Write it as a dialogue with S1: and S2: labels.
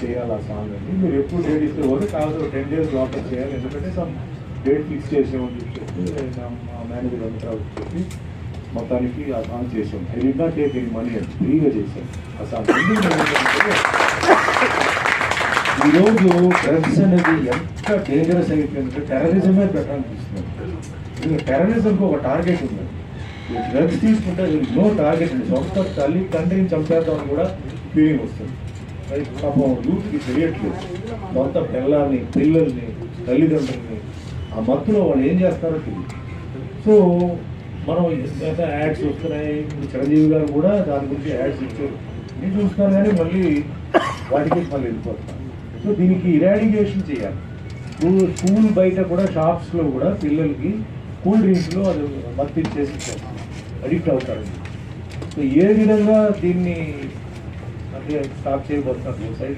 S1: చేయాలి ఆ సాంగ్ అండి. మీరు ఎప్పుడు డేట్ ఇస్తే పోతే కాదు 10 days లోపల చేయాలి, ఎందుకంటే సమ్ డేట్ ఫిక్స్ చేసామని చెప్పి మా మేనేజర్ అంతా చెప్పి మొత్తానికి ఆ సాంగ్ చేసాం. I did not take any money అని ఫ్రీగా చేశాం ఆ సాంగ్. ఈరోజు డ్రగ్స్ అనేది ఎంత డేంజరస్ అయిపోయిందంటే టెర్రరిజమే పెట్టాలనిపిస్తుంది. టెర్రరిజంకి ఒక టార్గెట్ ఉంది. డ్రగ్స్ తీసుకుంటే నో టార్గెట్ అండి. సొంత తల్లి తండ్రిని చంపేద్దామని కూడా ఫీలింగ్ వస్తుంది. పాపం యూత్కి తెలియట్లేదు. సొంత పిల్లల్ని తల్లిదండ్రుల్ని ఆ మత్తులో వాళ్ళు ఏం చేస్తారో తెలియదు. సో మనం యాడ్స్ వస్తున్నాయి. చిరంజీవి గారు కూడా దాని గురించి యాడ్స్ ఇచ్చారు. నేను చూస్తున్నాను కానీ మళ్ళీ వాటికి మళ్ళీ వెళ్ళిపోతున్నాను. సో దీనికి ఇరాడికేషన్ చేయాలి. స్కూల్ బయట కూడా షాప్స్లో కూడా పిల్లలకి కూల్ డ్రింక్స్లో అది మత్తు ఇచ్చేసి అడిక్ట్ అవుతారండి. సో ఏ విధంగా దీన్ని అంటే స్టాప్ చేయబోతున్నారు సైడ్